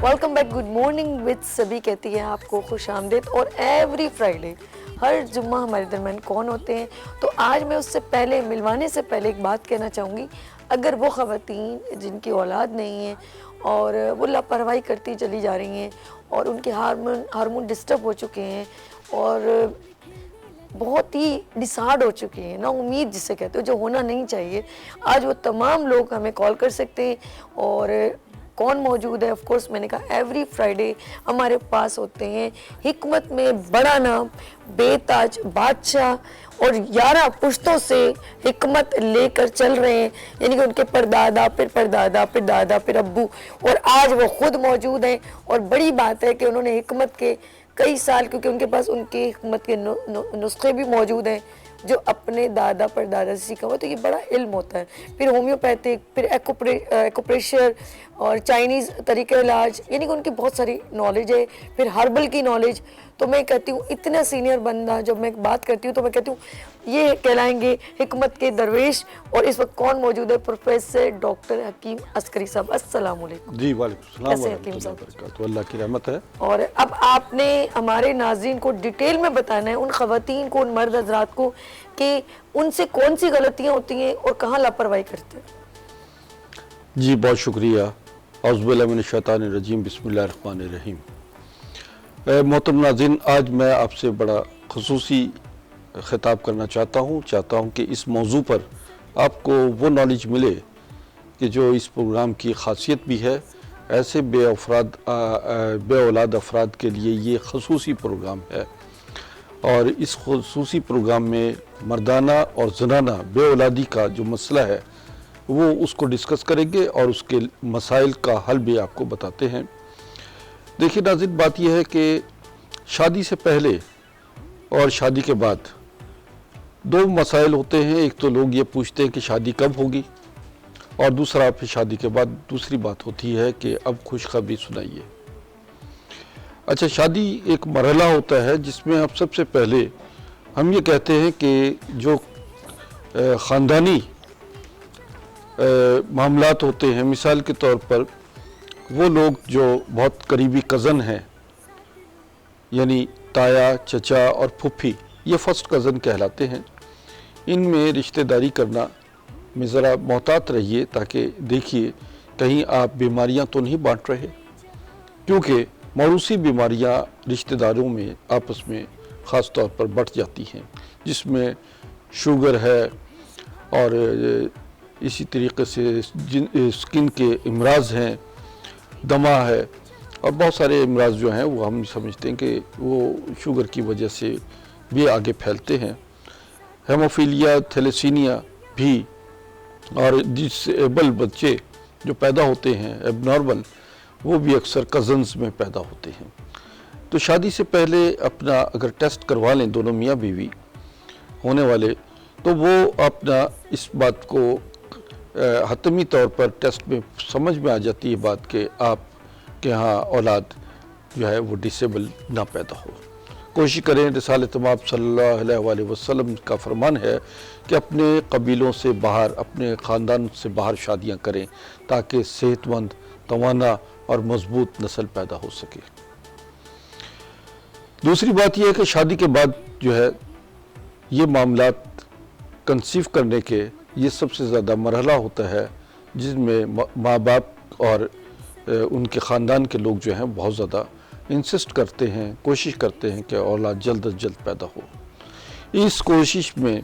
Welcome back, good morning with सभी कहती है आपको खुश आमदीद। और एवरी फ्राइडे हर जुम्मा हमारे दरमियान कौन होते हैं, तो आज मैं उससे पहले मिलवाने से पहले एक बात कहना चाहूँगी। अगर वो ख़वातीन जिनकी औलाद नहीं है और वो लापरवाही करती चली जा रही हैं और उनके हार्मोन डिस्टर्ब हो चुके हैं और बहुत ही डिसार्ड हो चुके हैं, ना उम्मीद जिसे कहते हो, जो होना नहीं चाहिए, आज वो तमाम लोग हमें कॉल कर सकते हैं। और कौन मौजूद है? ऑफ कोर्स मैंने कहा एवरी फ्राइडे हमारे पास होते हैं हिकमत में बड़ा नाम, बेताज बादशाह और 11 पुश्तों से हिकमत लेकर चल रहे हैं, यानी कि उनके परदादा फिर परदादा फिर दादा फिर अब्बू, और आज वो खुद मौजूद हैं। और बड़ी बात है कि उन्होंने हिकमत के कई साल, क्योंकि उनके पास उनके हिकमत के नुस्खे भी मौजूद हैं जो अपने दादा परदादा से सीखा हुआ, तो ये बड़ा इल्म होता है। फिर होम्योपैथिक, फिर एक्यूप्रेशर और चाइनीज़ तरीके इलाज, यानी कि उनकी बहुत सारी नॉलेज है। फिर हर्बल की नॉलेज। तो मैं कहती हूँ इतना सीनियर बंदा, जब मैं बात करती हूँ तो मैं कहती हूँ ये कहलाएंगे हिकमत के दरवेश। और इस वक्त कौन मौजूद है? प्रोफेसर डॉक्टर हकीम अस्करी साहब। अस्सलाम वालेकुम। जी वालेकुम सलाम हकीम साहब, तो अल्लाह की रहमत है। और अब आपने हमारे नाज़रीन को डिटेल में बताना है, उन ख़वातीन को, उन मर्द हज़रात को, कि उनसे कौन सी गलतियाँ होती हैं और कहाँ लापरवाही करते हैं। जी बहुत शुक्रिया। औज़ुबिल्लाहि मिनश्शैतानिर्रजीम, बिस्मिल्लाहिर्रहमानिर्रहीम। मोहतरम नाज़रीन, आज मैं आपसे बड़ा खुसूसी ख़िताब करना चाहता हूँ कि इस मौजू पर आपको वो नॉलेज मिले कि जो इस प्रोग्राम की ख़ासियत भी है। ऐसे बे औलाद अफराद के लिए ये खुसूसी प्रोग्राम है, और इस खुसूसी प्रोग्राम में मर्दाना और जनाना बे औलादी का जो मसला है वो उसको डिस्कस करेंगे और उसके मसाइल का हल भी आपको बताते हैं। देखिए नाज़रीन, बात यह है कि शादी से पहले और शादी के बाद दो मसाइल होते हैं। एक तो लोग ये पूछते हैं कि शादी कब होगी, और दूसरा फिर शादी के बाद दूसरी बात होती है कि अब खुशखबरी सुनाइए। अच्छा, शादी एक मरहला होता है जिसमें अब सबसे पहले हम ये कहते हैं कि जो ख़ानदानी मामलात होते हैं, मिसाल के तौर पर वो लोग जो बहुत करीबी कज़न हैं, यानी ताया, चचा और फुफ्फी, ये फर्स्ट कज़न कहलाते हैं। इनमें रिश्तेदारी करना में ज़रा मोहतात रहिए, ताकि देखिए कहीं आप बीमारियां तो नहीं बांट रहे, क्योंकि मौरूसी बीमारियां रिश्तेदारों में आपस में ख़ास तौर पर बढ़ जाती हैं, जिसमें शुगर है और इसी तरीके से स्किन के इमराज़ हैं, दमा है, और बहुत सारे इमराज़ जो हैं वो हम समझते हैं कि वो शुगर की वजह से भी आगे फैलते हैं। हेमोफीलिया, थैलेसीमिया भी, और डिसेबल बच्चे जो पैदा होते हैं एबनॉर्मल, वो भी अक्सर कज़न्स में पैदा होते हैं। तो शादी से पहले अपना अगर टेस्ट करवा लें दोनों मियाँ बीवी होने वाले, तो वो अपना इस बात को हतमी तौर पर टेस्ट में समझ में आ जाती है बात कि आप के यहाँ औलाद जो है वो डिसेबल ना पैदा हो। कोशिश करें, रिसालत माब सल्लल्लाहु अलैहि वसल्लम का फरमान है कि अपने कबीलों से बाहर, अपने ख़ानदान से बाहर शादियाँ करें, ताकि सेहतमंद, तवाना और मजबूत नस्ल पैदा हो सके। दूसरी बात यह है कि शादी के बाद जो है ये मामलात कंसीव करने के, ये सबसे ज़्यादा मरहला होता है जिसमें माँ बाप और उनके ख़ानदान के लोग जो हैं बहुत ज़्यादा इंसिस्ट करते हैं, कोशिश करते हैं कि औलाद जल्द अज जल्द पैदा हो। इस कोशिश में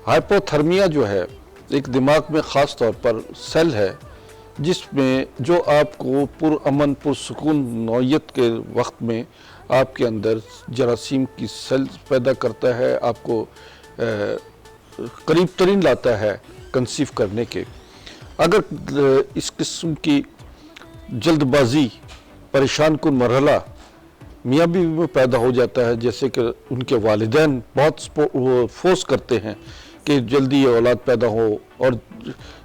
हाइपोथर्मिया जो है, एक दिमाग में ख़ास तौर पर सेल है जिसमें जो आपको पुरअमन पुरसुकून नौयत के वक्त में आपके अंदर जरासीम की सेल पैदा करता है, आपको करीब तरीन लाता है कंसीव करने के। अगर इस किस्म की जल्दबाजी, परेशान कुन मरहला मियाँ बीवी में पैदा हो जाता है, जैसे कि उनके वालिदैन बहुत फोर्स करते हैं कि जल्दी ये औलाद पैदा हो और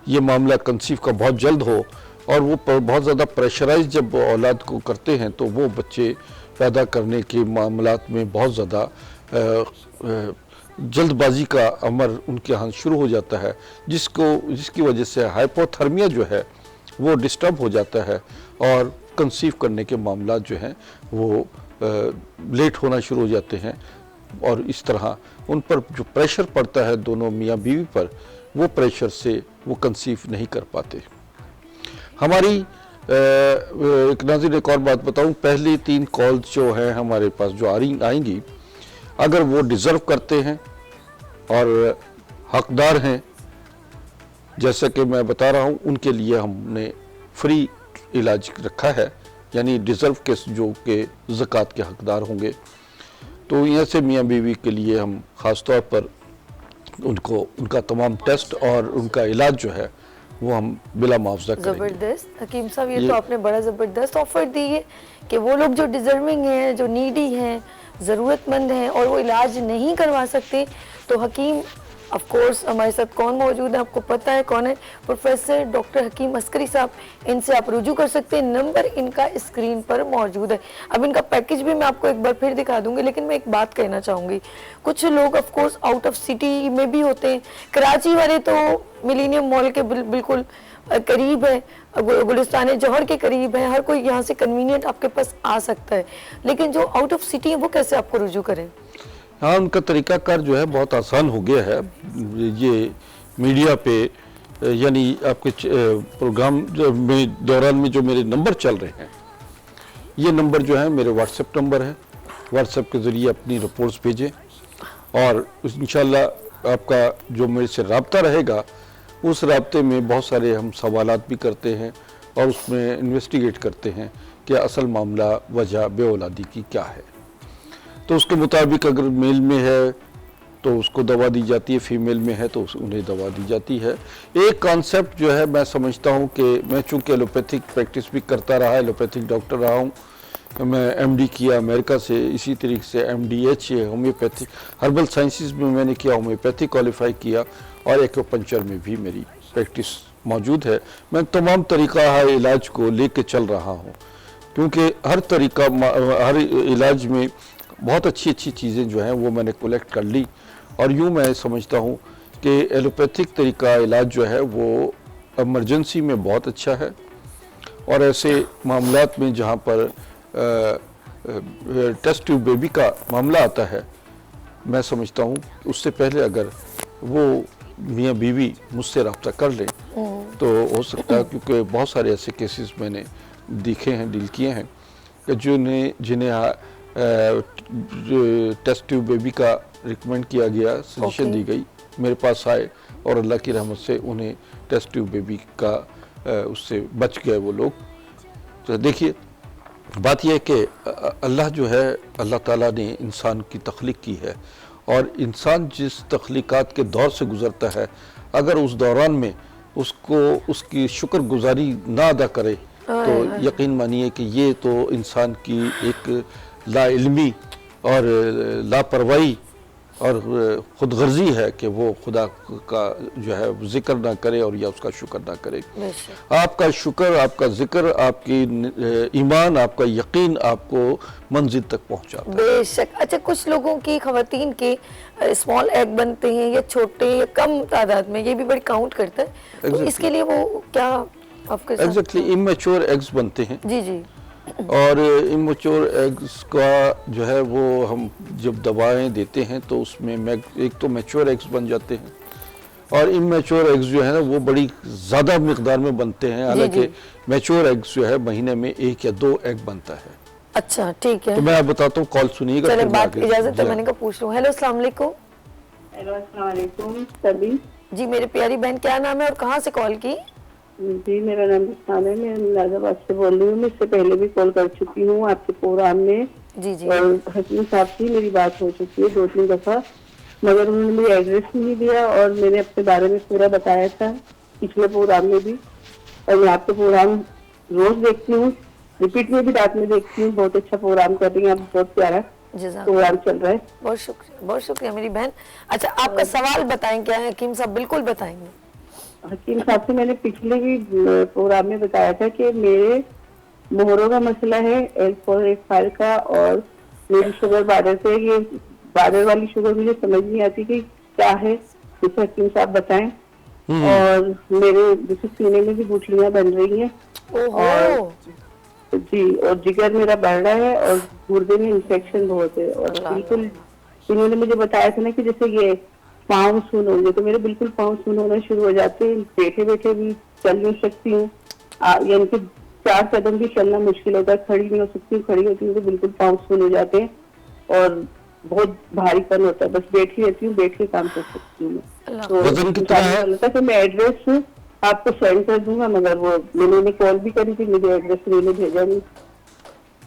ये मामला कंसीव का बहुत जल्द हो, और वो बहुत ज़्यादा प्रेशराइज जब औलाद को करते हैं तो वो बच्चे पैदा करने के मामलात में बहुत ज़्यादा जल्दबाजी का अमर उनके यहाँ शुरू हो जाता है, जिसकी वजह से हाइपोथर्मिया जो है वो डिस्टर्ब हो जाता है, और कंसीव करने के मामला जो हैं वो लेट होना शुरू हो जाते हैं, और इस तरह उन पर जो प्रेशर पड़ता है दोनों मियाँ बीवी पर, वो प्रेशर से वो कंसीव नहीं कर पाते। हमारी एक नाज़रीन एक और बात बताऊं, पहली 3 कॉल्स जो हैं हमारे पास जो आएंगी, अगर वो डिज़र्व करते हैं और हकदार हैं, जैसा कि मैं बता रहा हूं, उनके लिए हमने फ्री इलाज रखा है, यानी डिज़र्व के जो के ज़कात के हकदार होंगे, तो ऐसे मियाँ बीवी के लिए हम ख़ास तौर पर उनको उनका तमाम टेस्ट और उनका इलाज जो है वो हम बिला मुआवजा करेंगे। ज़बरदस्त हकीम साहब, ये तो आपने बड़ा ज़बरदस्त ऑफर दी है कि वो लोग जो डिज़र्विंग हैं, जो नीडी हैं, ज़रूरतमंद हैं और वो इलाज नहीं करवा सकते, तो हकीम ऑफ कोर्स हमारे साथ कौन मौजूद है, आपको पता है कौन है, प्रोफेसर डॉक्टर हकीम अस्करी साहब। इनसे आप रुजू कर सकते हैं, नंबर इनका स्क्रीन पर मौजूद है। अब इनका पैकेज भी मैं आपको एक बार फिर दिखा दूंगी, लेकिन मैं एक बात कहना चाहूँगी, कुछ लोग of course out of city में भी होते हैं। कराची वाले तो मिलीनियम मॉल के बिल्कुल करीब है, गुलिस्तान जौहर के करीब है, हर कोई यहाँ से कन्वीनियंट आपके पास आ सकता है, लेकिन जो आउट ऑफ सिटी है वो कैसे आपको रुजू करें? हाँ, उनका तरीक़ाकार जो है बहुत आसान हो गया है। ये मीडिया पे यानी आपके प्रोग्राम में दौरान में जो मेरे नंबर चल रहे हैं, ये नंबर जो है मेरे व्हाट्सएप नंबर है। व्हाट्सएप के ज़रिए अपनी रिपोर्ट्स भेजें और इंशाल्लाह आपका जो मेरे से रब्ता रहेगा, उस रब्ते में बहुत सारे हम सवालात भी करते हैं और उसमें इन्वेस्टिगेट करते हैं कि असल मामला वजह बेऔलादी की क्या है। तो उसके मुताबिक अगर मेल में है तो उसको दवा दी जाती है, फीमेल में है तो उन्हें दवा दी जाती है। एक कॉन्सेप्ट जो है मैं समझता हूँ कि मैं चूँकि एलोपैथिक प्रैक्टिस भी करता रहा, एलोपैथिक डॉक्टर रहा हूँ, मैं एमडी किया अमेरिका से, इसी तरीके से एमडीएच होम्योपैथिक हर्बल साइंसेस में मैंने किया, होम्योपैथिक क्वालिफाई किया और एक्यूपंक्चर में भी मेरी प्रैक्टिस मौजूद है। मैं तमाम तरीक़ा इलाज को लेके चल रहा हूँ, क्योंकि हर तरीका हर इलाज में बहुत अच्छी अच्छी चीज़ें जो हैं वो मैंने कलेक्ट कर ली, और यूँ मैं समझता हूँ कि एलोपैथिक तरीका इलाज जो है वो इमरजेंसी में बहुत अच्छा है, और ऐसे मामलात में जहाँ पर टेस्ट ट्यूब बेबी का मामला आता है, मैं समझता हूँ उससे पहले अगर वो मियाँ बीवी मुझसे रब्ता कर लें तो हो सकता है, क्योंकि बहुत सारे ऐसे केसेस मैंने देखे हैं, डील किए हैं, कि जिन्हें टेस्ट ट्यूब बेबी का रिकमेंड किया गया, सजेशन दी गई, मेरे पास आए और अल्लाह की रहमत से उन्हें टेस्ट ट्यूब बेबी का उससे बच गए वो लोग। तो देखिए, बात यह है कि अल्लाह जो है, अल्लाह ताला ने इंसान की तख्लीक की है, और इंसान जिस तख्लीकात के दौर से गुज़रता है, अगर उस दौरान में उसको उसकी शुक्रगुजारी ना अदा करे तो यकीन मानिए कि ये तो इंसान की एक लाइल्मी और लापरवाही और खुदगर्जी है कि वो खुदा का जो है जिक्र ना करे और या उसका शुक्र ना करे। आपका शुक्र, आपका जिक्र, आपकी ईमान, आपका यकीन आपको मंजिल तक पहुंचाता है। बेशक। अच्छा, कुछ लोगों की खवातीन के स्मॉल एग बनते हैं या छोटे या कम तादाद में, ये भी बड़ी काउंट करता है, तो इसके लिए वो क्या आपके साथ? एग्जैक्टली, इमेच्योर एग्स बनते हैं। जी जी। और इमेच्योर एग्स का जो है वो हम जब दवाएं देते हैं तो उसमें एक तो मैच्योर एग्स बन जाते हैं, और इमेच्योर एग्स जो है ना वो बड़ी ज़्यादा मिकदार में बनते हैं। हालांकि मैच्योर एग्स जो है महीने में 1 या 2 एग बनता है। अच्छा, ठीक है। तो मैं बताता हूँ, कॉल सुनिएगा। चलिए, बात इजाजत है, मैंने कहा पूछ लूँ। हेलो, अस्सलाम वालेकुम। हेलो, अस्सलाम वालेकुम सभी। जी, मेरी प्यारी बहन, क्या नाम है और कहाँ से कॉल की? जी, मेरा नाम रुस्तान है, मैं नाजाबाद से बोल रही हूँ। मैं इससे पहले भी कॉल कर चुकी हूँ आपके प्रोग्राम में। जी जी। और हकीम साहब से मेरी बात हो चुकी है 2-3 दफा, मगर उन्होंने मुझे एड्रेस नहीं दिया और मैंने अपने बारे में पूरा बताया था पिछले प्रोग्राम में भी। और मैं आपके प्रोग्राम रोज देखती हूँ, रिपीट में भी रात में देखती हूँ। बहुत अच्छा प्रोग्राम कर रही हैं आप, बहुत प्यारा प्रोग्राम चल रहा है। बहुत शुक्रिया, बहुत शुक्रिया मेरी बहन। अच्छा, आपका सवाल बताएं क्या है हकीम साहब? बिल्कुल बताएंगे। हकीम साहब से मैंने पिछले भी प्रोग्राम में बताया था कि मेरे मोहरों का मसला है, L4-H5 का, और मेरी शुगर बार्डर से, ये बार्डर वाली शुगर मुझे समझ नहीं आती कि क्या है, जिसे हकीम साहब बताएं। और मेरे जैसे सीने में भी गुठलियां बन रही हैं, और जी, और जिगर मेरा बढ़ रहा है और गुर्दे में इंफेक्शन बहुत है। और अल्लाह। बिल्कुल इन्होंने मुझे बताया था ना कि जैसे ये पाँव सुन होंगे, तो मेरे बिल्कुल पाँव सुन होना शुरू हो जाते हैं। बैठे बैठे भी चल नहीं सकती हूँ, यानी कि 4 कदम भी चलना मुश्किल होता है। खड़ी नहीं हो सकती हूँ, खड़ी होती हूँ तो बिल्कुल पाँव सुन हो जाते हैं और बहुत भारीपन होता है। बस बैठी रहती हूँ, बैठ के काम कर सकती हूँ मैं। अल्लाह। तो वजन कितना है? बोला था कि मैं एड्रेस आपको सेंड कर दूंगा, मगर वो मैंने कॉल भी करी थी, मुझे एड्रेस मैंने भेजा नहीं।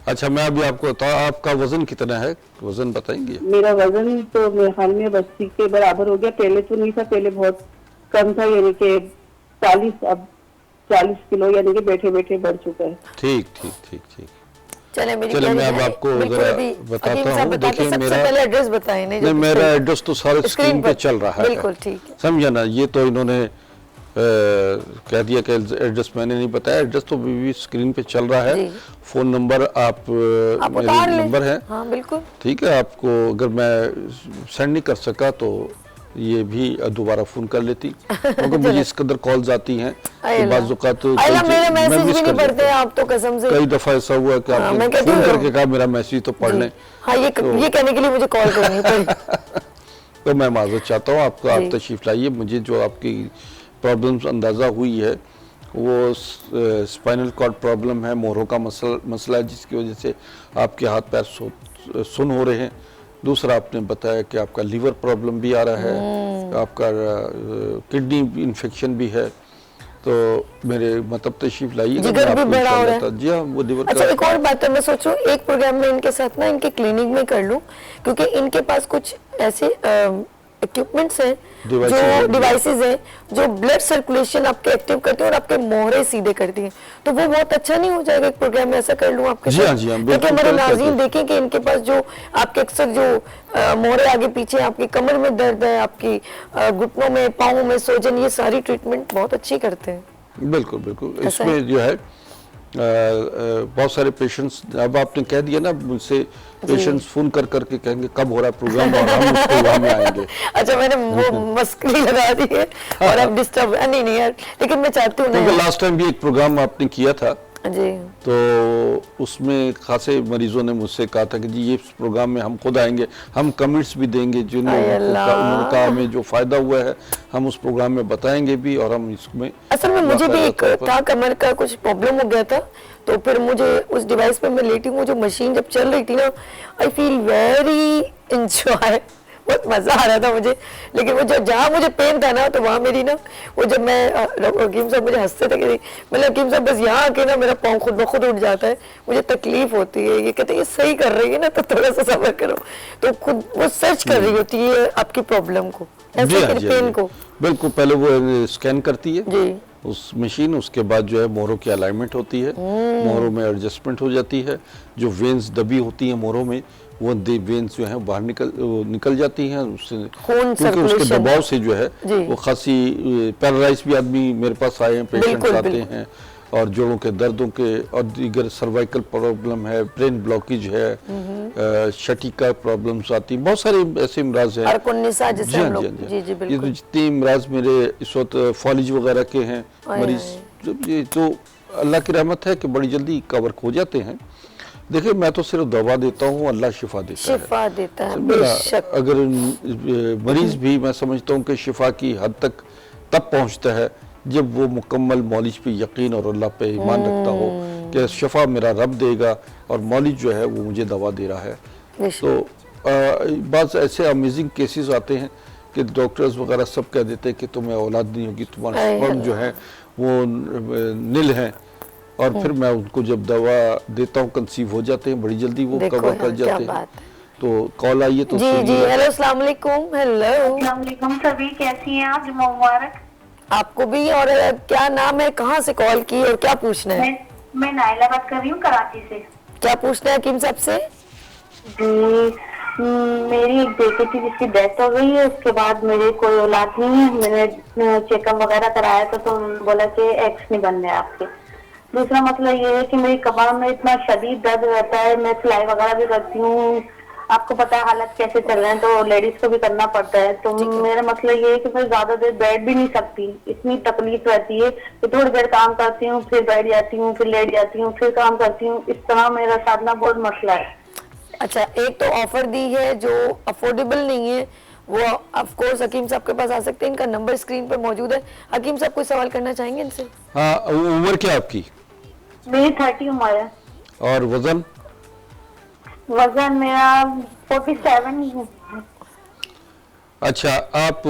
अच्छा, मैं अभी आपको बताऊँ, आपका वजन कितना है, वजन बताएंगे? मेरा वजन तो मेरे हाल में 80 के बराबर हो गया। पहले तो नहीं था, पहले बहुत कम था, यानी कि 40, अब 40 किलो यानी कि बैठे बैठे बढ़ चुका है। ठीक ठीक ठीक ठीक। चले मेरी चले, प्यारी मैं अब बहन, आपको बिल्कुल जरा अभी बताता हकीम साहब हूँ। बताते, देखिए, सबसे मेरा- पहले एड्रेस बताएं नहीं, नहीं, मेरा एड्रेस तो सारे स्क्रीन पे चल रहा है। बिल्कुल ठीक है। समझा ना, ये तो इन्होंने कह दिया कि एड्रेस मैंने नहीं बताया, एड्रेस तो भी स्क्रीन पे चल रहा है। जी। फोन नंबर आप आप मेरे उतार लें। नंबर है, हाँ बिल्कुल। ठीक है। आपको अगर मैं सेंड नहीं कर सका तो ये भी दोबारा फोन कर लेती, क्योंकि मुझे इस कदर कॉल्स आती हैं कि बाज़ औक़ात अल्लाह, मेरे मैं मैसेज मिस भी कर नहीं पढ़ते देता हैं हूँ। आप तो, कसम से। कई दफ़ा ऐसा हुआ कि हाँ, आपने मैं कहती फोन हूँ। करके कहा मेरा मैसेज तो पढ़ लें, हाँ, ये कहने के लिए मुझे कॉल करनी पड़ी। तो मैं माज़रत चाहता हूँ आपका। आप जी। तशरीफ़ लाइए। मुझे जो आपकी प्रॉब्लम्स अंदाज़ा हुई है वो स्पाइनल कॉर्ड प्रॉब्लम है, मोहरों का मसला है, जिसकी वजह से आपके हाथ पैर सुन हो रहे हैं। दूसरा, आपने बताया कि आपका लीवर प्रॉब्लम भी आ रहा है, आपका किडनी इन्फेक्शन भी है। तो मेरे मतलब तशरीफ़ लाइए, जिगर भी बड़ा हो रहा है। जी हाँ, वो लीवर अच्छा, का। एक और बात है, मैं सोच रही हूँ एक प्रोग्राम में इनके साथ ना इनके क्लिनिक में कर लूँ, क्योंकि इनके पास कुछ ऐसे इक्विपमेंट्स हैं, जो डिवाइसेस हैं जो ब्लड सर्कुलेशन आपके एक्टिव करते हैं और आपके मोहरे सीधे करती हैं। तो वो बहुत अच्छा नहीं हो जाएगा एक प्रोग्राम में ऐसा कर लूँ आपके जी साथ? हाँ, जी हाँ, ताकि बिल्कुल हमारे कर नाज़रीन सकते। देखें कि इनके पास जो आपके अक्सर जो मोहरे आगे पीछे, आपकी कमर में दर्द है, आपकी घुटनों में, पाँव में सोजन, ये सारी ट्रीटमेंट बहुत अच्छी करते हैं। बिल्कुल बिल्कुल। ऐसा है? इसमें जो है बहुत सारे पेशेंट्स, अब आपने कह दिया ना, मुझसे पेशेंट्स फोन कर करके कहेंगे कब हो रहा है प्रोग्राम और हम उस प्रोग्राम में आएंगे। अच्छा, मैंने वो मस्करी लगा दी है और अब डिस्टर्ब नहीं नहीं यार, लेकिन मैं चाहती हूँ क्योंकि ना लास्ट टाइम भी एक प्रोग्राम आपने किया था, जी, तो उसमें खासे मरीजों ने मुझसे कहा था कि जी ये प्रोग्राम में हम खुद आएंगे, हम कमेंट्स भी देंगे, आय अल्लाह। उन्होंने कहा हमें जो फ़ायदा हुआ है हम उस प्रोग्राम में बताएंगे भी, और हम इसमें असल में मुझे भी बाकायदा एक तौर पर- था, कमर का कुछ प्रॉब्लम हो गया था, तो फिर मुझे उस डिवाइस पे मैं लेटी हूँ, जो मशीन जब चल रही थी ना, आई फील वेरी इंजॉय, बहुत मजा आ रहा था मुझे। लेकिन वो जहाँ मुझे पेन था ना, तो वहाँ मेरी ना, वो जब मैं हकीम साहब मुझे हंसते थे कि मतलब हकीम साहब बस यहाँ आके ना मेरा पाँव खुद ब खुद उठ जाता है, मुझे तकलीफ होती है। ये कहते हैं ये सही कर रही है ना, तो थोड़ा सा सब्र करो। तो खुद वो सर्च कर रही होती है आपकी प्रॉब्लम को, जी ऐसे हाँ, कि जी हाँ, पेन जी। को। बिल्कुल, पहले वो स्कैन करती है जी उस मशीन, उसके बाद जो है मोहरों की अलाइनमेंट होती है, मोहरों में एडजस्टमेंट हो जाती है, जो वेन्स दबी होती हैं मोहरों में, वो वेन्स जो है बाहर निकल जाती हैं उससे, खून क्योंकि उसके circulation। दबाव से जो है जी। वो खासी पैरालाइज भी आदमी मेरे पास आए हैं, पेशेंट्स बिल्कुल, आते बिल्कुल। हैं, और जोड़ों के दर्दों के, और दीगर सर्वाइकल प्रॉब्लम है, ब्रेन ब्लॉकेज है, शटी का प्रॉब्लम्स आती हैं, बहुत सारे ऐसे इमराज हैं। अरकुन्निसा जिसे जी हाँ, हम लोग, जी हाँ, जी हाँ। जी जी ये तो बिल्कुल। जितने इमराज मेरे इस वक्त फॉलिज वगैरह के हैं आए मरीज, ये तो अल्लाह की रहमत है कि बड़ी जल्दी कवर हो जाते हैं। देखिए, मैं तो सिर्फ दवा देता हूँ, अल्लाह शिफा देता है। शिफा देता है मेरा बेशक। अगर मरीज भी, मैं समझता हूँ कि शिफा की हद तक तब पहुँचता है जब वो मुकम्मल मौलिज पे यकीन और अल्लाह पे ईमान रखता हो कि शिफा मेरा रब देगा और मौलिज जो है वो मुझे दवा दे रहा है। बेशक। तो बाज़ ऐसे अमेजिंग केसेस आते हैं कि डॉक्टर्स वगैरह सब कह देते हैं कि तुम्हें औलाद नहीं होगी, तुम्हारा आए स्पर्म जो है वो निल है, और फिर मैं उनको जब दवा देता हूँ कंसीव हो जाते हैं, बड़ी जल्दी वो देखो कवर कर यार, क्या जाते हैं। बात है। तो कॉल आई है तो जी जी, सुनिए। हेलो अस्सलाम वालेकुम। हेलो, अस्सलामुअलैकुम सभी, कैसी हैं आप? जुम्मा मुबारक। आपको भी। और क्या नाम है, कहाँ से कॉल की और क्या पूछना है? मैं नाइला बात कर रही हूँ कराची से। क्या पूछना है हकीम साहब से? जी, मेरी एक बेटी थी जिसकी डेथ हो गई है, उसके बाद मेरी कोई औलाद नहीं है। मैंने चेकअप वगैरह कराया था तो उन्होंने बोला कि एग्स नहीं बन रहे आपके। दूसरा मसला ये है कि मेरी कमर में इतना शदीद दर्द रहता है, मैं सिलाई वगैरह भी करती हूँ, आपको पता है हालत कैसे चल रहे हैं, तो लेडीज को भी करना पड़ता है। तो मेरा मसला ये है कि मैं ज्यादा देर बैठ भी नहीं सकती, इतनी तकलीफ रहती है कि थोड़ी देर काम करती हूँ, फिर बैठ जाती हूँ, फिर लेट जाती हूँ, फिर काम करती हूँ। इस तरह मेरा साथ ना बहुत मसला है। अच्छा, एक तो ऑफर दी है जो अफोर्डेबल नहीं है, वो ऑफ कोर्स हकीम साहब के पास आ सकते हैं, इनका नंबर स्क्रीन पर मौजूद है। हकीम साहब कोई सवाल करना चाहेंगे इनसे? हाँ, उम्र क्या आपकी? मेरी 30 उम्र है। और वजन? वजन मेरा 47। अच्छा, आप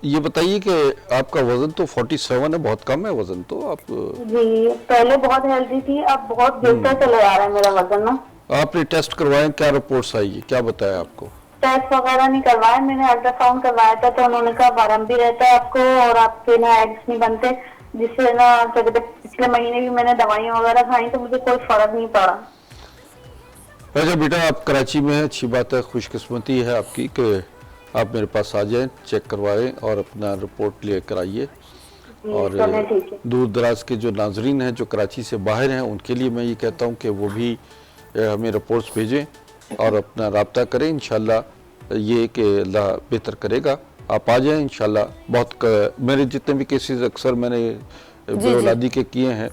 ये बताइए कि आपका वजन तो 47 है, बहुत कम है वजन तो। आप जी, पहले बहुत हेल्दी थी, अब बहुत गिरता चला जा रहा है मेरा वजन ना। आपने टेस्ट करवाए, क्या रिपोर्ट्स आई है, क्या बताया आपको? टेस्ट वगैरह नहीं करवाए, मैंने अल्ट्रासाउंड करवाया था, तो उन्होंने कहा बरम भी रहता है आपको और आपके ना एग्स नहीं बनते, जिससे ना क्या कहते, पिछले महीने भी मैंने दवाइयाँ वगैरह खाई तो मुझे कोई फर्क नहीं पड़ा। अच्छा बेटा, आप कराची में हैं, अच्छी बात है, खुशकिस्मती है आपकी कि आप मेरे पास आ जाएं, चेक करवाएं और अपना रिपोर्ट लेकर आइए। और चलें, ठीक है। दूर दराज के जो नाजरीन हैं जो कराची से बाहर हैं, उनके लिए मैं ये कहता हूँ कि वो भी हमें रिपोर्ट्स भेजें और अपना रब्ता करें। इंशाल्लाह ये कि अल्लाह बेहतर करेगा। आप आ जाएं इंशाल्लाह। मेरे जितने भी केसेस अक्सर मैंने बेऔलादी के किए हैं,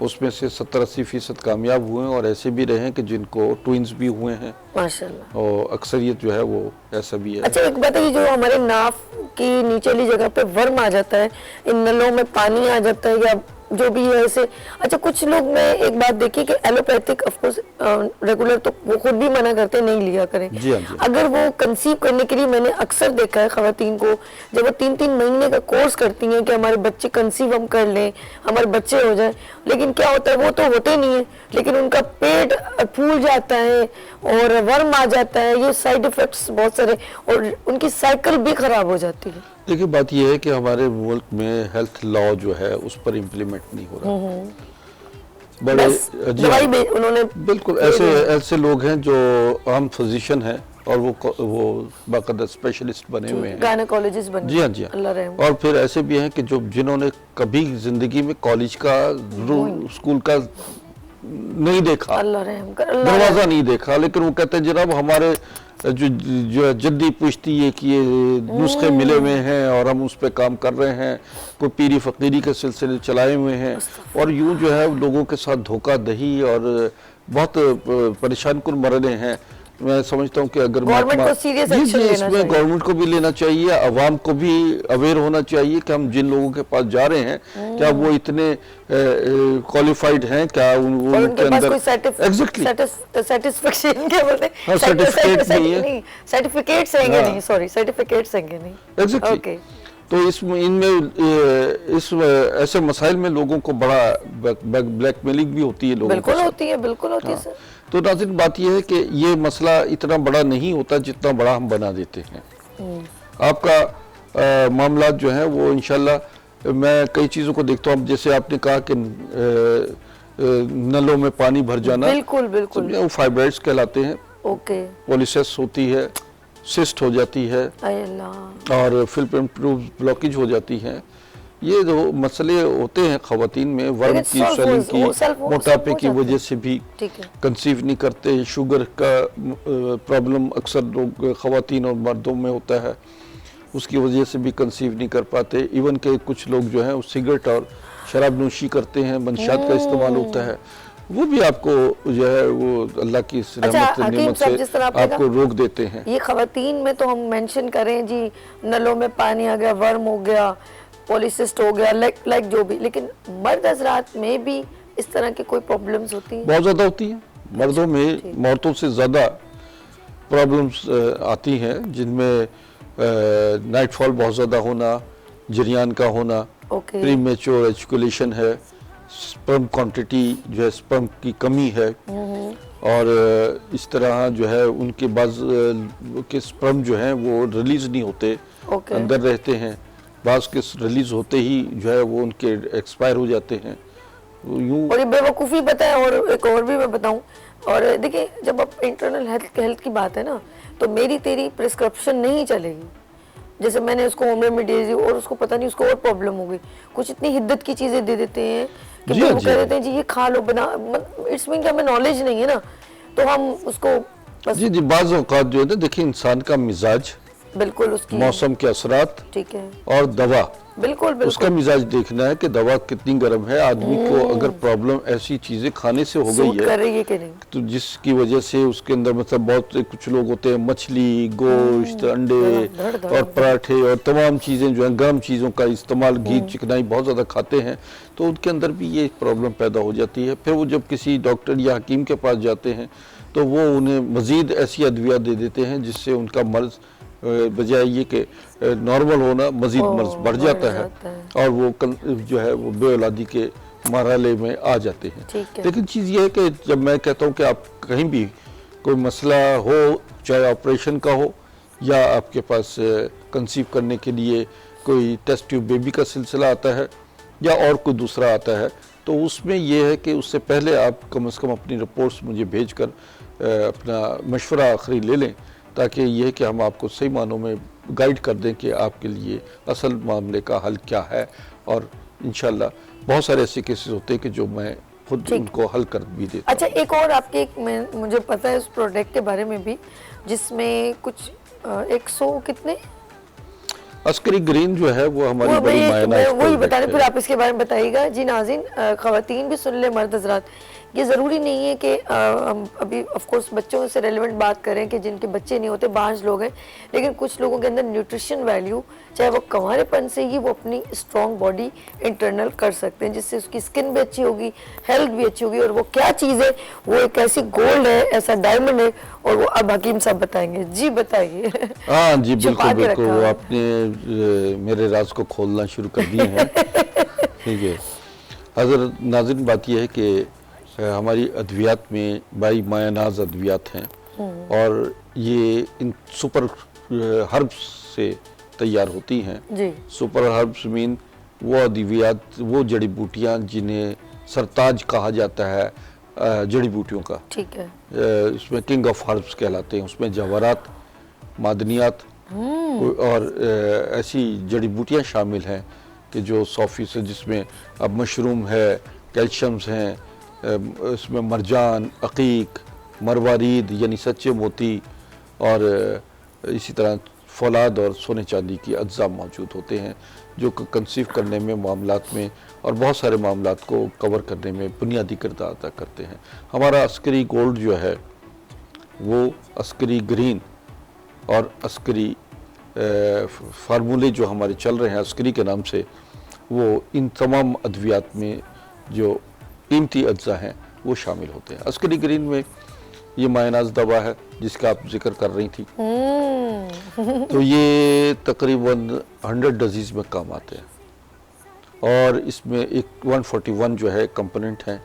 उसमें से 70-80% कामयाब हुए हैं और ऐसे भी रहे हैं कि जिनको ट्विंस भी हुए हैं माशाल्लाह। और अक्सरियत जो है वो ऐसा भी है। अच्छा, एक बात है कि जो हमारे नाफ की निचली जगह पे वर्म आ जाता है, इन नलों में पानी आ जाता है या जो भी है ऐसे। अच्छा, कुछ लोग, मैं एक बात देखी कि एलोपैथिक ऑफ कोर्स रेगुलर तो वो खुद भी मना करते हैं, नहीं लिया करें। जी हाँ, जी। अगर वो कंसीव करने के लिए, मैंने अक्सर देखा है खवातीन को, जब वो 3-3 महीने का कोर्स करती हैं कि हमारे बच्चे कंसीव हम कर लें, हमारे बच्चे हो जाए, लेकिन क्या होता है वो तो होते नहीं है, लेकिन उनका पेट फूल जाता है और वर्म आ जाता है। ये साइड इफेक्ट्स बहुत सारे, और उनकी साइकिल भी खराब हो जाती है। देखिए, बात यह है कि हमारे मुल्क में हेल्थ लॉ जो है उस पर इम्प्लीमेंट नहीं हो रहा। बड़े दवाई भी उन्होंने बिल्कुल ऐसे लोग हैं जो आम फिजिशियन हैं और वो बाकायदा स्पेशलिस्ट बने हुए हैं, गायनेकोलॉजिस्ट बने। जी हाँ, जी हाँ। अल्लाह रहम। और फिर ऐसे भी हैं कि जिन्होंने कभी जिंदगी में कॉलेज का स्कूल का नहीं देखा, अल्लाह रहम कर, दरवाजा नहीं देखा, लेकिन वो कहते हैं जनाब हमारे जो जद्दी पुश्ती है कि ये नुस्खे मिले हुए हैं और हम उस पर काम कर रहे हैं, कोई पीरी फकीरी के सिलसिले चलाए हुए हैं और यूं जो है लोगों के साथ धोखा दही और बहुत परेशान कुन मरने हैं। मैं समझता हूँ कि अगर गवर्नमेंट को सीरियस जी एक्शन जी लेना इसमें चाहिए। गवर्नमेंट को भी लेना चाहिए, अवाम को भी अवेयर होना चाहिए कि हम जिन लोगों के पास जा रहे हैं क्या वो इतने क्वालिफाइड हैं, क्या उनके अंदर एग्जैक्टली सेटिस्फेक्शन क्या बोलते हैं, सर्टिफिकेट नहीं है, सर्टिफिकेट्स रहेंगे नहीं, सॉरी सर्टिफिकेट्स रहेंगे नहीं। एग्जैक्टली। ओके, तो इनमें इस ऐसे मसाइल में लोगों को बड़ा ब्लैकमेलिंग भी होती है लोगों के बिल्कुल साथ। होती है, बिल्कुल होती है सर। तो नाज़रीन, बात यह है कि ये मसला इतना बड़ा नहीं होता जितना बड़ा हम बना देते हैं। आपका मामला जो है वो इंशाल्लाह, मैं कई चीज़ों को देखता हूँ, जैसे आपने कहा कि नलों में पानी भर जाना, बिल्कुल बिल्कुल, वो फाइब्राइड्स कहलाते हैं। ओके, पॉलिसिस होती है, सिस्ट हो जाती है अल्लाह, और फिल्म ब्लॉकेज हो जाती है। ये जो मसले होते हैं खवातीन में, वर्म की, स्वेलिंग की, मोटापे की वजह से भी कंसीव नहीं करते। शुगर का प्रॉब्लम अक्सर लोग खवातीन और मर्दों में होता है, उसकी वजह से भी कंसीव नहीं कर पाते। इवन के कुछ लोग जो हैं सिगरेट और शराब नोशी करते हैं, मंशात का इस्तेमाल होता है, वो भी आपको जो है वो अल्लाह की रहमत नेमत से आपको रोक देते हैं। ये खवातीन में तो हम मेंशन करें जी, नलों में पानी आ गया, वर्म हो गया, पॉलिसिस्ट हो गया, लाइक जो भी, लेकिन मर्द हजरात में भी इस तरह की कोई प्रॉब्लम्स होती हैं? बहुत ज़्यादा होती हैं मर्दों में, मौतों से ज़्यादा प्रॉब्लम्स आती हैं, जिनमें नाइटफॉल बहुत ज़्यादा होना, जरियान का होना, प्रीमेच्योर एजुकेशन है, स्पर्म क्वांटिटी जो है स्पर्म की कमी है, और इस तरह जो है उनके बाज़ के स्पर्म जो हैं वो रिलीज़ नहीं होते, अंदर रहते हैं, बाज़ के रिलीज़ होते ही जो है वो उनके एक्सपायर हो जाते हैं। यूँ और ये बेवकूफ़ी बताएं, और एक और भी मैं बताऊं, और देखिए जब आप इंटरनल हेल्थ की बात है ना, तो मेरी तेरी प्रिस्क्रिप्शन नहीं चलेगी। जैसे मैंने उसको होम रेमेडी दी और उसको पता नहीं उसको और प्रॉब्लम हो गई, कुछ इतनी हिद्दत की चीज़ें दे देते हैं कि वो कह देते हैं जी ये खा लो, बना, इट्स मीन कि हमें नॉलेज नहीं है ना, तो हम उसको बस जी जी, बाज़ औक़ात जो है ना, देखिए इंसान का मिजाज, बिल्कुल उसकी मौसम के असरात ठीक है, और दवा, बिल्कुल उसका बिल्कुल मिजाज देखना है कि दवा कितनी गर्म है। आदमी को अगर प्रॉब्लम ऐसी चीज़ें खाने से हो गई सूट है कर रही है कि नहीं। तो जिसकी वजह से उसके अंदर मतलब बहुत कुछ लोग होते हैं मछली, गोश्त, अंडे धड़ धड़ और पराठे और तमाम चीज़ें जो हैं गर्म चीज़ों का इस्तेमाल, घी चिकनाई बहुत ज़्यादा खाते हैं, तो उनके अंदर भी ये प्रॉब्लम पैदा हो जाती है। फिर वो जब किसी डॉक्टर या हकीम के पास जाते हैं तो वो उन्हें मज़ीद ऐसी अद्वियात दे देते हैं जिससे उनका मर्ज़ बजाय ये कि नॉर्मल होना मज़ीद मर्ज़ बढ़ जाता है और वो जो है वो बेऔलादी के मरहले में आ जाते हैं। ठीक है। लेकिन चीज़ ये है कि जब मैं कहता हूँ कि आप कहीं भी कोई मसला हो, चाहे ऑपरेशन का हो या आपके पास कंसीव करने के लिए कोई टेस्ट ट्यूब बेबी का सिलसिला आता है या और कोई दूसरा आता है, तो उसमें यह है कि उससे पहले आप कम से कम अपनी रिपोर्ट्स मुझे भेजकर अपना मशवरा आखिरी ले लें, ताकि यह है कि हम आपको सही मानों में गाइड कर दें कि आपके लिए असल मामले का हल क्या है। और इंशाल्लाह बहुत सारे ऐसे केसेस होते हैं कि जो मैं खुद उनको हल कर भी देता हूं। अच्छा, एक और आपके मुझे पता है उस प्रोडक्ट के बारे में भी, जिसमें कुछ 100 कितने अस्करी ग्रीन जो है वो हमारी वो बड़ी मैं मायना वही बता रही, फिर आप इसके बारे में बताइएगा। जी नाज़रीन, ख़वातीन भी सुन ले, मर्द हज़रात, ये ज़रूरी नहीं है कि हम अभी ऑफ कोर्स बच्चों से रेलेवेंट बात करें कि जिनके बच्चे नहीं होते, बांझ लोग हैं, लेकिन कुछ लोगों के अंदर न्यूट्रिशन वैल्यू, चाहे वो कंवारेपन से ही वो अपनी स्ट्रॉन्ग बॉडी इंटरनल कर सकते हैं, जिससे उसकी स्किन भी अच्छी होगी, हेल्थ भी अच्छी होगी। और वो क्या चीज़ है, वो एक ऐसी गोल्ड है, ऐसा डायमंड है, और वो अब हकीम साहब बताएंगे। जी बताइए। हाँ जी, छुपा बिल्कुल के बिल्कुल, रखा वो है। आपने मेरे राज को खोलना शुरू कर दिए हैं। ठीक है हज़रत नाज़रीन, बात यह है कि हमारी अद्वियात में बाई मायानाज अद्वियात हैं और ये इन सुपर हर्ब्स से तैयार होती हैं। जी सुपर हर्ब्स मीन वो अद्वियात, वो जड़ी बूटियाँ जिन्हें सरताज कहा जाता है जड़ी बूटियों का। ठीक है। इसमें किंग ऑफ हर्ब्स कहलाते हैं। उसमें जवाहरात, मादनियात और ऐसी जड़ी बूटियाँ शामिल हैं कि जो 100% जिसमें अब मशरूम है, कैल्शियम्स हैं, इसमें मरजान, अकीक, मरवारीद यानी सच्चे मोती और इसी तरह फौलाद और सोने चांदी की अज्जा मौजूद होते हैं, जो कंसीव करने में, मामलात में और बहुत सारे मामलात को कवर करने में बुनियादी किरदार अदा करते हैं। हमारा अस्करी गोल्ड जो है वो अस्करी ग्रीन और अस्करी फार्मूले जो हमारे चल रहे हैं अस्करी के नाम से, वो इन तमाम अद्वियात में जो कीमती अज्जा हैं वो शामिल होते हैं। अस्करी ग्रीन में ये मायनाज दवा है जिसका आप जिक्र कर रही थी, तो ये तकरीबन 100 डिजीज में काम आते हैं और इसमें एक 141 जो है कंपोनेंट हैं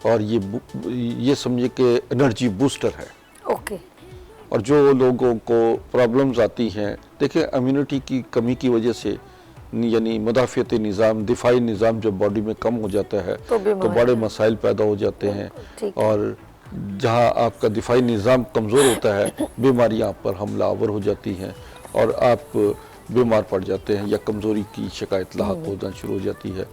और ये समझे कि एनर्जी बूस्टर है। ओके। और जो लोगों को प्रॉब्लम्स आती हैं, देखिए इम्यूनिटी की कमी की वजह से यानी मुदाफ़ियती निज़ाम, दिफाई निज़ाम जब बॉडी में कम हो जाता है तो बड़े मसाइल पैदा हो जाते हैं और जहां आपका दिफाई निज़ाम कमज़ोर होता है बीमारियां आप पर हमलावर हो जाती हैं और आप बीमार पड़ जाते हैं या कमज़ोरी की शिकायत लाहक होना शुरू हो जाती है।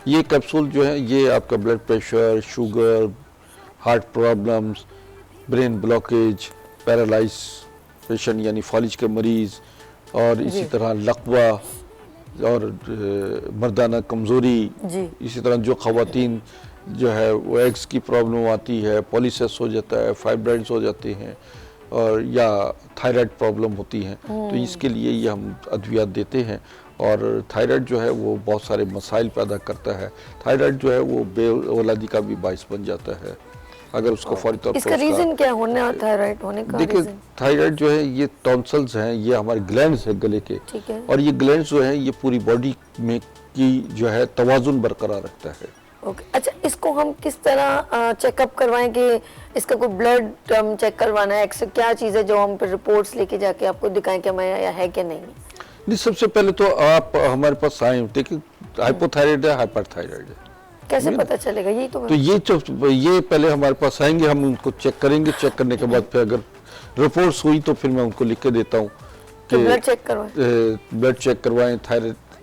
ये कैप्सूल जो है ये आपका blood pressure, sugar, heart problems, brain blockage, paralysation यानी फालिज के मरीज़ और इसी तरह लकवा और मर्दाना कमज़ोरी, इसी तरह जो ख़वातीन जो है वो एग्स की प्रॉब्लम आती है, पॉलीसिस हो जाता है, फाइब्राइड्स हो जाते हैं और या थायराइड प्रॉब्लम होती हैं, तो इसके लिए ये हम अद्वियात देते हैं। और थायराइड जो है वो बहुत सारे मसाइल पैदा करता है। थायराइड जो है वो बेऔलादी का भी बाइस बन जाता है अगर उसको फौरी तौर पर। इसका रीज़न क्या होने थायराइड होने का? देखिए थायराइड जो है ये टॉन्सल्स हैं, ये हमारे ग्लैंड्स हैं गले के, ठीक है। और ये ग्लैंड्स जो है ये पूरी बॉडी में की जो है तवाजुन बरकरार रखता है। ओके। अच्छा, इसको हम किस तरह चेकअप करवाएं कि इसका कोई ब्लड चेक करवाना है, क्या चीज़ है जो हम फिर रिपोर्ट्स लेके जाके आपको दिखाएं कि हमें है कि नहीं? सबसे पहले तो आप हमारे पास आए, देखिए हाइपोथायराइड है, हाइपरथायराइड है, कैसे पता चलेगा? यही तो ये पहले हमारे पास आएंगे, हम उनको चेक करेंगे, चेक करने के बाद फिर अगर रिपोर्ट्स हुई तो फिर मैं उनको लिख के देता हूँ कि ब्लड चेक करवाएं,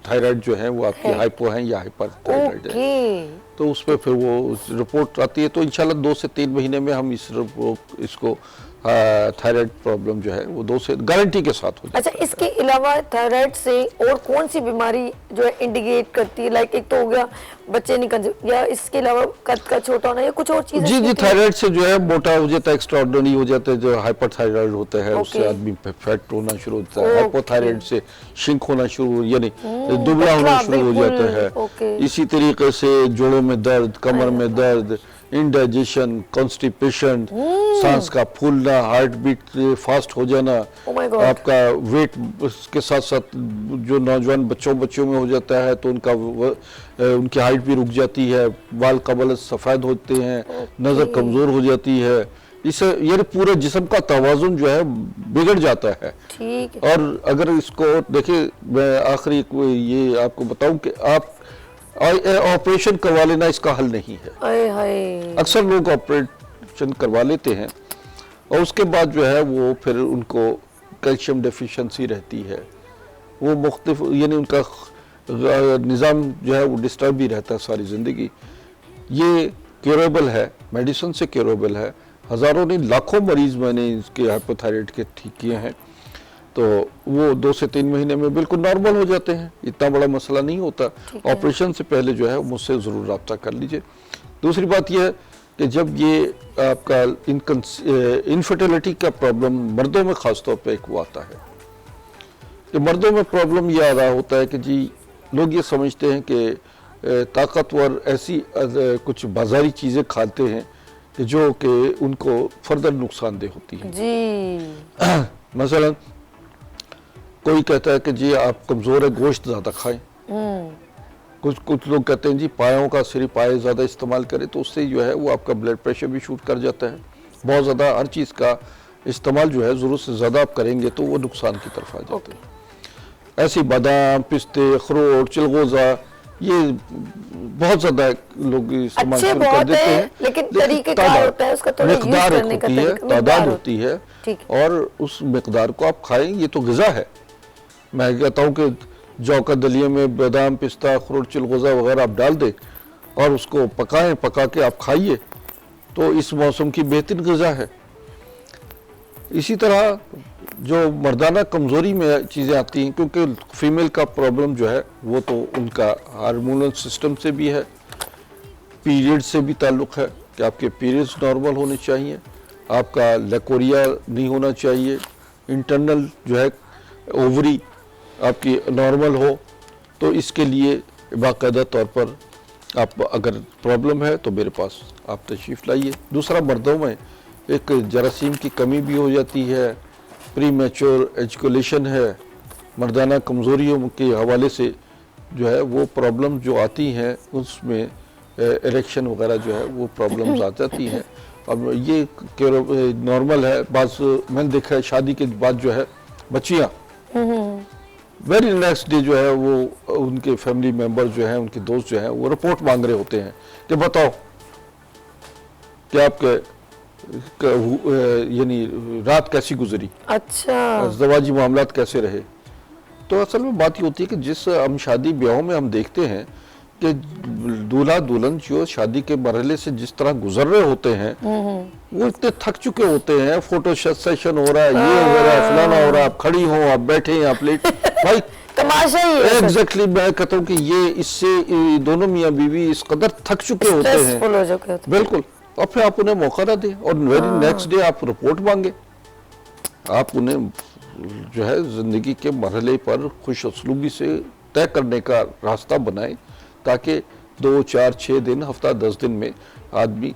थायराइड जो है वो आपकी हाइपो है या हाइपरथायराइड है, तो उसमें फिर वो रिपोर्ट आती है। तो इंशाल्लाह 2 से 3 महीने में हम इसको थायराइड प्रॉब्लम जो है वो 2 से गारंटी के साथ हो जाता अच्छा, इसके अलावा थायराइड से और कौन सी बीमारी जो है इंडिकेट करती है? लाइक एक तो हो गया बच्चे नहीं कंज्यूम, या इसके अलावा कद का छोटा होना या कुछ और चीजें? जी जी, थायराइड से जो है मोटा हो जाता है, एक्स्ट्राऑर्डिनरी हो जाता है, जो हाइपरथायराइड होता है उससे आदमी फैट होना शुरू होता है। हाइपोथायराइड से शिंक होना शुरू, यानी दुबला होना शुरू हो जाता है। इसी तरीके से जोड़ों में दर्द, कमर में दर्द, इंडाइजेशन, कॉन्स्टिपेशन, सांस का फूलना, हार्ट बीट फास्ट हो जाना, आपका वेट के साथ साथ जो नौजवान बच्चों में हो जाता है तो उनकी हाइट भी रुक जाती है, बाल कबल सफ़ेद होते हैं, नज़र कमज़ोर हो जाती है। इससे यानी पूरे जिस्म का तवाज़ुन जो है बिगड़ जाता है। ठीक है। और अगर इसको देखिए, मैं आखिरी ये आपको बताऊं कि आप ऑपरेशन करवा लेना इसका हल नहीं है। अक्सर लोग ऑपरेशन करवा लेते हैं और उसके बाद जो है वो फिर उनको कैल्शियम डेफिशिएंसी रहती है, वो मुख्तलिफ यानी उनका निज़ाम जो है वो डिस्टर्ब भी रहता है सारी ज़िंदगी। ये क्योरेबल है, मेडिसिन से क्योरेबल है। हज़ारों नहीं लाखों मरीज़ मैंने इसके हाइपोथायराइड के ठीक किए हैं, तो वो 2 से 3 महीने में बिल्कुल नॉर्मल हो जाते हैं, इतना बड़ा मसला नहीं होता। ऑपरेशन से पहले जो है मुझसे ज़रूर रब्ता कर लीजिए। दूसरी बात यह है कि जब ये आपका इनफर्टिलिटी का प्रॉब्लम मर्दों में ख़ास तौर पे एक वो आता है कि मर्दों में प्रॉब्लम ये आ रहा होता है कि जी लोग ये समझते हैं कि ताकतवर ऐसी कुछ बाज़ारी चीज़ें खाते हैं कि जो कि उनको फर्दर नुकसानदेह होती है जी। मसलन कोई कहता है कि जी आप कमज़ोर है, गोश्त ज़्यादा खाएं। कुछ लोग कहते हैं जी पायों का सिर्फ पाए ज़्यादा इस्तेमाल करें तो उससे जो है वो आपका ब्लड प्रेशर भी शूट कर जाता है। बहुत ज़्यादा हर चीज़ का इस्तेमाल जो है ज़रूरत से ज़्यादा आप करेंगे तो वो नुकसान की तरफ आ जाते हैं। ऐसी बादाम, पिस्ते, अखरोट, चिलगोज़ा, ये बहुत ज़्यादा लोग इस्तेमाल शुरू कर देते हैं, लेकिन तरीक़ेकार होता है उसका, थोड़ा यूज़ करने का तादाद होती है और उस मिकदार को आप खाएं। ये तो ग़िज़ा है। मैं कहता हूँ कि जौ का दलिए में बादाम, पिस्ता, अखरोट, चिलगोज़ा वगैरह आप डाल दें और उसको पकाएं, पका के आप खाइए तो इस मौसम की बेहतरीन ग़िज़ा है। इसी तरह जो मर्दाना कमज़ोरी में चीज़ें आती हैं, क्योंकि फीमेल का प्रॉब्लम जो है वो तो उनका हार्मोनल सिस्टम से भी है, पीरियड से भी ताल्लुक़ है कि आपके पीरियड्स नॉर्मल होने चाहिए, आपका लेकोरिया नहीं होना चाहिए, इंटरनल जो है ओवरी आपकी नॉर्मल हो। तो इसके लिए बाकायदा तौर पर आप अगर प्रॉब्लम है तो मेरे पास आप तशरीफ़ लाइए। दूसरा, मर्दों में एक जरासीम की कमी भी हो जाती है, प्री मैच्योर एजुकेशन है, मर्दाना कमज़ोरियों के हवाले से जो है वो प्रॉब्लम जो आती हैं उसमें इरेक्शन वगैरह जो है वो प्रॉब्लम्स आ जाती हैं। अब ये नॉर्मल है। बाज़ मैंने देखा है शादी के बाद जो है बच्चियाँ वेरी नेक्स्ट डे जो है वो उनके फैमिली मेंबर जो हैं, उनके दोस्त जो हैं वो रिपोर्ट मांग रहे होते हैं कि बताओ कि आपके यानी रात कैसी गुजरी, अच्छा ज़वाजी मामलात कैसे रहे। तो असल में बात ये होती है कि जिस हम शादी ब्याहों में हम देखते हैं कि दूल्हा दुल्हन जो शादी के मरहले से जिस तरह गुजर रहे होते हैं वो इतने थक चुके होते हैं, फोटो सेशन हो रहा है, ये हो रहा है, फलाना हो रहा है, आप खड़ी हो, आप बैठे हैं, आप लेट, भाई तमाशा ही है। एग्जैक्टली मैं कहता हूँ कि ये इससे दोनों मियाँ बीवी इस कदर थक चुके होते हैं, बिल्कुल, और फिर आप उन्हें मौका ना दें और वेरी नेक्स्ट डे आप रिपोर्ट मांगे। आप उन्हें जो है जिंदगी के मरहले पर खुश उसलूबी से तय करने का रास्ता बनाएं ताकि 2, 4, 6 दिन, हफ्ता 10 दिन में आदमी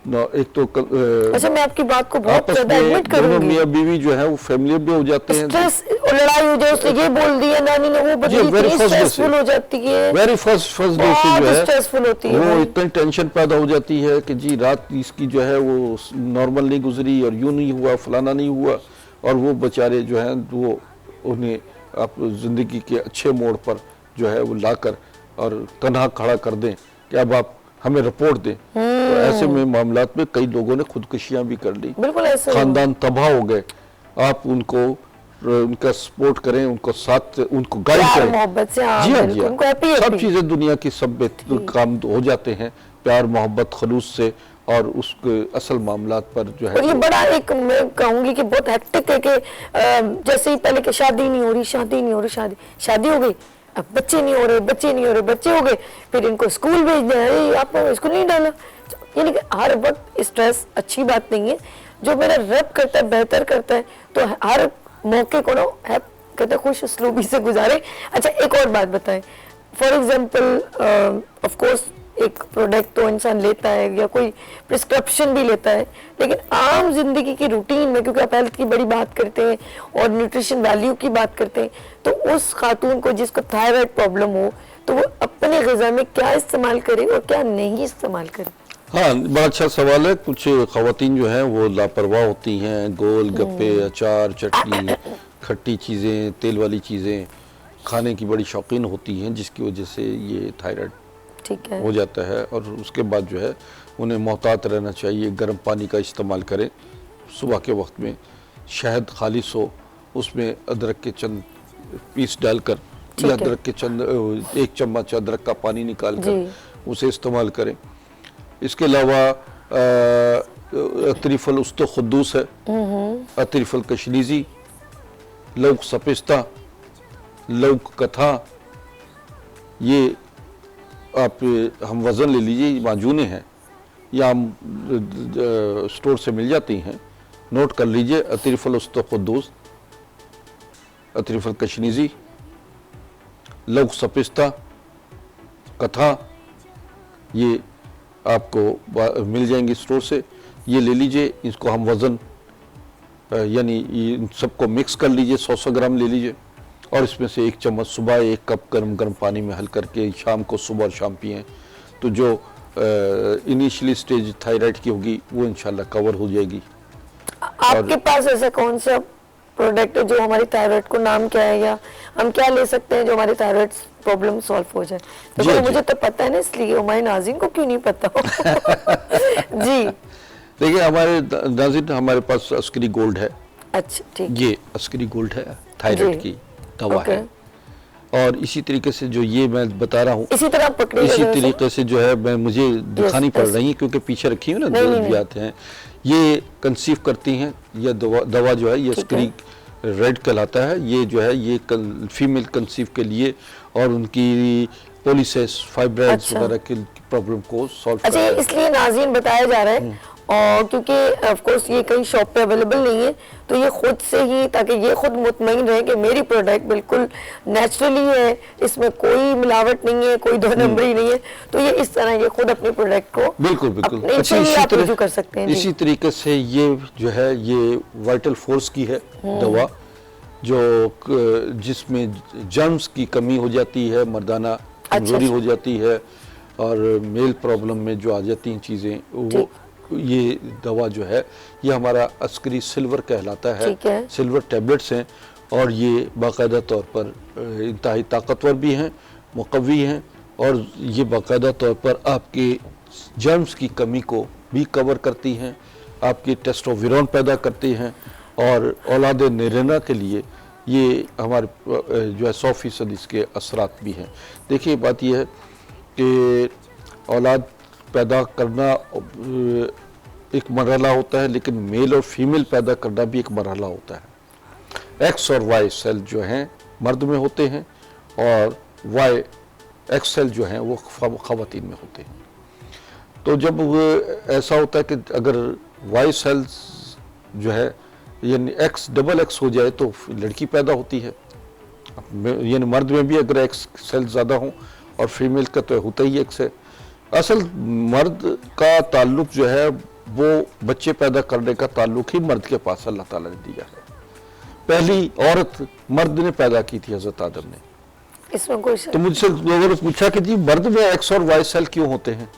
एक तो अच्छा, मैं आपकी बात को बहुत ज्यादा एडमिट करूंगी। दोनों मियां बीवी जो है वो फैमिली भी हो जाते हैं, स्ट्रेस और लड़ाई हो जाए, उसने ये बोल दिया नानी ने वो बड़ी स्ट्रेसफुल हो जाती है, वेरी फर्स्ट डे से जो है स्ट्रेसफुल होती है, वो इतनी टेंशन पैदा हो जाती है कि जी रात इसकी जो है वो नॉर्मल नहीं गुजरी और यूं नहीं हुआ, फलाना नहीं हुआ, और वो बेचारे जो हैं वो उन्हें आप जिंदगी के अच्छे मोड़ पर जो है वो लाकर और तन्हा खड़ा कर दें कि अब आप हमें रिपोर्ट दें। तो ऐसे में मामलात में कई लोगों ने खुदकुशियां भी कर ली, बिल्कुल ऐसे खानदान तबाह हो गए। आप उनको उनका सपोर्ट करें, उनको साथ उनको गाइड करें, मोहब्बत से, जी हाँ, जी हाँ, सब चीज़ें दुनिया की सब काम हो जाते हैं प्यार मोहब्बत खलूस से और उसके असल मामलात पर जो और ये है बड़ा एक मैं कहूंगी कि बहुत हेक्टिक है कि जैसे ही पहले कि शादी नहीं हो रही, शादी नहीं हो रही, शादी हो गई, अब बच्चे नहीं हो रहे, बच्चे नहीं हो रहे, बच्चे हो गए, फिर इनको स्कूल भेज दिया, अरे आपको स्कूल नहीं डाला। यानी कि हर वक्त स्ट्रेस अच्छी बात नहीं है। जो मेरा रब करता है बेहतर करता है, तो हर मौके को ना कहते खुश उसलूबी से गुजारे। अच्छा एक और बात बताएं, फॉर एग्जाम्पल ऑफ कोर्स एक प्रोडक्ट तो इंसान लेता है या कोई प्रिस्क्रिप्शन भी लेता है, लेकिन आम जिंदगी की रूटीन में, क्योंकि आप हेल्थ की बड़ी बात करते हैं और न्यूट्रिशन वैल्यू की बात करते हैं, तो उस खातून को जिसको थायराइड प्रॉब्लम हो, तो वो अपने ग़िज़ा में क्या इस्तेमाल करे और क्या नहीं इस्तेमाल करे? हाँ, बड़ा अच्छा सवाल है। कुछ ख़वातीन जो हैं वो लापरवाह होती हैं, गोल गप्पे, अचार, चटनी, खट्टी चीज़ें, तेल वाली चीज़ें खाने की बड़ी शौकीन होती हैं, जिसकी वजह से ये थायराइड ठीक है, हो जाता है। और उसके बाद जो है उन्हें मोहतात रहना चाहिए, गर्म पानी का इस्तेमाल करें, सुबह के वक्त में शहद खालिस हो, उसमें अदरक के चंद पीस डालकर या अदरक के चंद 1 चम्मच अदरक का पानी निकाल कर उसे इस्तेमाल करें। इसके अलावा अतरीफल उस्तो खुद्दूस है, अतरीफल कशनीजी, लौक सपिस्ता, लौक कथा, ये आप हम वज़न ले लीजिए, माजूने हैं या हम स्टोर से मिल जाती हैं, नोट कर लीजिए। अतरीफल उस्तो खुद्दूस, अतरीफल कशनीजी, लौक सपिस्ता, कथा, ये आपको मिल जाएंगी स्टोर से, ये ले लीजिए। इसको हम वज़न यानी इन सबको मिक्स कर लीजिए, 100 ग्राम ले लीजिए और इसमें से 1 चम्मच सुबह 1 कप गर्म पानी में हल करके शाम को, सुबह और शाम पिएं, तो जो इनिशियली स्टेज थायराइड की होगी वो इंशाल्लाह कवर हो जाएगी। आपके पास ऐसा कौन सा प्रोडक्ट है जो हमारी थायराइड को, नाम क्या है या हम क्या ले सकते हैं जो हमारी थायराइड प्रॉब्लम सॉल्व हो जाए? तो जी, मुझे तो पता है ना, इसलिए हमारे नाज़रीन को क्यों नहीं पता हो? जी देखिए हमारे नाज़रीन, हमारे पास अस्करी गोल्ड है। अच्छा ठीक, ये अस्करी गोल्ड है, थायराइड की दवा है। और इसी तरीके से जो ये मैं बता रहा हूँ, इसी तरह पकड़िए, इसी तरीके से जो है मैं मुझे दिखानी पड़ रही है क्योंकि पीछे रखी हूँ ना, जो आते हैं ये कंसीव करती हैं। ये दवा जो है ये अस्करी रेड कहलाता है। ये जो है ये फीमेल कंसीव के लिए और उनकी पॉलीसिस, फाइब्रॉइड्स वगैरह की प्रॉब्लम को सॉल्व करता है। इसलिए नाज़रीन बताया जा रहा है, और क्योंकि ऑफ कोर्स ये कहीं शॉप पे अवेलेबल नहीं है, तो ये खुद से ही, ताकि ये खुद मुतमईन रहे कि मेरी प्रोडक्ट बिल्कुल नेचुरली है, इसमें कोई मिलावट नहीं है, कोई 2 नंबरी नहीं है, तो ये इस तरह ये खुद अपने प्रोडक्ट को बिल्कुल अच्छा आप रुजू कर सकते हैं। इसी तरीके से ये जो है ये वाइटल फोर्स की है दवा, जो जिसमें जर्म्स की कमी हो जाती है, मर्दाना कमजोरी हो जाती है और मेल प्रॉब्लम में जो आ जाती हैं चीज़ें, वो ये दवा जो है ये हमारा अस्करी सिल्वर कहलाता है। सिल्वर टैबलेट्स हैं और ये बाकायदा तौर पर इंतहाई ताकतवर भी हैं, मुकव्वी हैं, और ये बाकायदा तौर पर आपके जर्म्स की कमी को भी कवर करती हैं, आपकी टेस्टोस्टेरोन पैदा करती हैं, और औलाद नरेना के लिए ये हमारे जो है 100% इसके असरात भी हैं। देखिए बात यह है कि औलाद पैदा करना एक मरहला होता है, लेकिन मेल और फीमेल पैदा करना भी एक मरहला होता है। एक्स और वाई सेल जो हैं मर्द में होते हैं और वाई एक्स सेल जो हैं वो ख़वातीन में होते हैं। तो जब ऐसा होता है कि अगर वाई सेल्स जो है यानी एक्स डबल एक्स हो जाए तो लड़की पैदा होती है। यानी मर्द में भी अगर एक्स सेल ज़्यादा हों और फीमेल का तो होता ही एक्स है। असल मर्द का ताल्लुक जो है वो बच्चे पैदा करने का ताल्लुक ही मर्द के पास अल्लाह ताला ने दिया है। पहली औरत मर्द ने पैदा की थी, हज़रत आदम ने। इसमें कोई तो मुझसे लोगों ने पूछा कि जी मर्द में एक्स और वाई सेल क्यों होते हैं,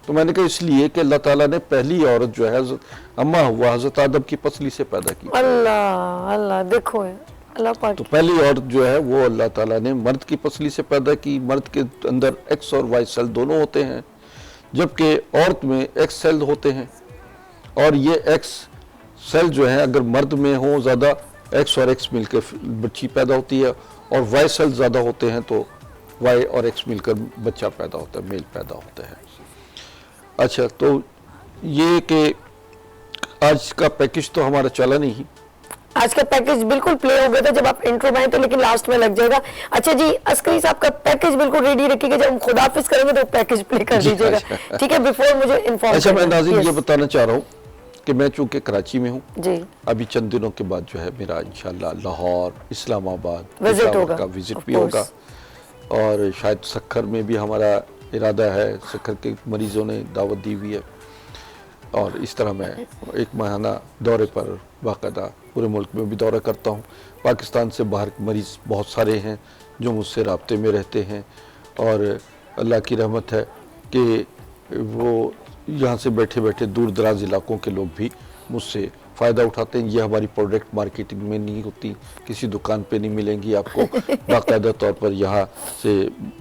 तो मैंने कहा इसलिए कि अल्लाह ताला ने पहली औरत जो है अम्मा हुआ हज़रत आदम की पसली से पैदा की। अल्लाह अल्लाह, देखो अल्लाह पाक। तो पहली औरत जो है वो अल्लाह ताला ने मर्द की पसली से पैदा की। मर्द के अंदर एक्स और वाई सेल दोनों होते हैं, जबकि औरत में एक्स सेल होते हैं। और ये एक्स सेल जो है अगर मर्द में हो ज़्यादा, एक्स और एक्स मिलकर बच्ची पैदा होती है, और वाई सेल ज़्यादा होते हैं तो वाई और एक्स मिलकर बच्चा पैदा होता है, मेल पैदा होता है। अच्छा, तो ये कि आज का पैकेज तो हमारा चला नहीं। आज का पैकेज बिल्कुल प्ले हो गया था जब आप इंट्रो में आए थे, लेकिन लास्ट में लग जाएगा। अच्छा जी, अस्करी साहब का पैकेज बिल्कुल रेडी रखिएगा, जब हम खुदाफिज करेंगे तो पैकेज प्ले कर जी, दीजिएगा, अच्छा। ठीक है? बिफोर मुझे इन्फॉर्म अच्छा, मैं नाज़रीन ये बताना चाह रहा हूँ कि मैं चूंकि कराची में हूँ, जी, अभी चंद दिनों के बाद जो है मेरा इंशाल्लाह लाहौर, इस्लामाबाद विजिट पेशावर होगा, का विजिट of भी होगा, course। और शायद सक्खर में भी हमारा इरादा है, सक्खर के मरीजों ने दावत दी हुई है, और इस तरह मैं एक माहाना दौरे पर बाकायदा पूरे मुल्क में भी दौरा करता हूँ। पाकिस्तान से बाहर के मरीज़ बहुत सारे हैं जो मुझसे राब्ते में रहते हैं, और अल्लाह की रहमत है कि वो यहाँ से बैठे बैठे दूर दराज इलाकों के लोग भी मुझसे फ़ायदा उठाते हैं। ये हमारी प्रोडक्ट मार्केटिंग में नहीं होती, किसी दुकान पे नहीं मिलेंगी आपको, बाकायदा तौर पर यहाँ से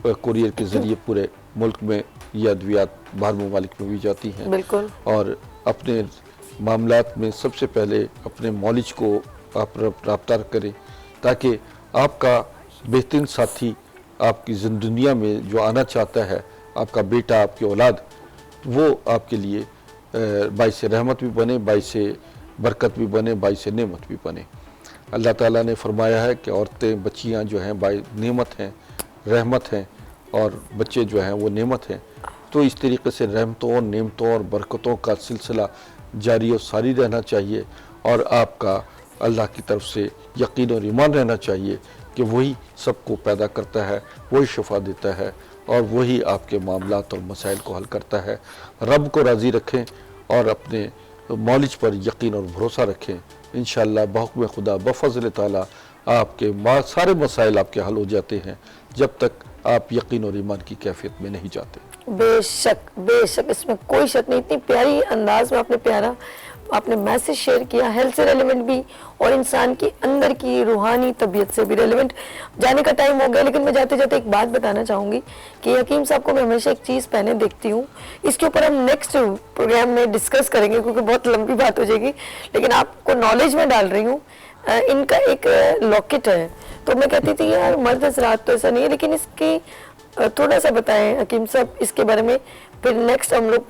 कुरियर के ज़रिए पूरे मुल्क में ये अद्वियात बाहर ममालिक में भी जाती हैं। बिल्कुल। और अपने मामलात में सबसे पहले अपने मौलिज को आप रब्ता करें, ताकि आपका बेहतरीन साथी आपकी दुनिया में जो आना चाहता है, आपका बेटा, आपकी औलाद, वो आपके लिए बाइस रहमत भी बने, बाइस बरकत भी बने, बाइस नेमत भी बने। अल्लाह ताला ने फरमाया है कि औरतें, बच्चियां जो हैं नेमत हैं, रहमत हैं, और बच्चे जो हैं वो नेमत हैं। तो इस तरीके से रहमतों और नेमतों और बरकतों का सिलसिला जारी और सारी रहना चाहिए, और आपका अल्लाह की तरफ से यकीन और ईमान रहना चाहिए कि वही सबको पैदा करता है, वही शिफा देता है, और वही आपके मामलात और मसाइल को हल करता है। रब को राज़ी रखें और अपने मौलिज पर यकीन और भरोसा रखें। इंशाअल्लाह बहुक्म खुदा बफज़ल ताला आपके सारे मसाइल आपके हल हो जाते हैं, जब तक आप यकीन और ईमान की कैफियत में नहीं जाते। बेशक बेशक, इसमें कोई शक नहीं। इतनी प्यारी अंदाज में आपने मैसेज शेयर किया, हेल्थ से रेलिवेंट भी और इंसान की अंदर की रूहानी तबीयत से भी रेलिवेंट। जाने का टाइम हो गया, लेकिन मैं जाते जाते एक बात बताना चाहूँगी कि हकीम साहब को मैं हमेशा एक चीज़ पहने देखती हूँ। इसके ऊपर हम नेक्स्ट प्रोग्राम में डिस्कस करेंगे क्योंकि बहुत लंबी बात हो जाएगी, लेकिन आपको नॉलेज में डाल रही हूँ। इनका एक लॉकेट है, तो मैं कहती थी यार मर्द हज़रात तो ऐसा नहीं है, लेकिन इसकी थोड़ा सा बताएं हकीम साहब इसके बारे में, फिर नेक्स्ट हम लोग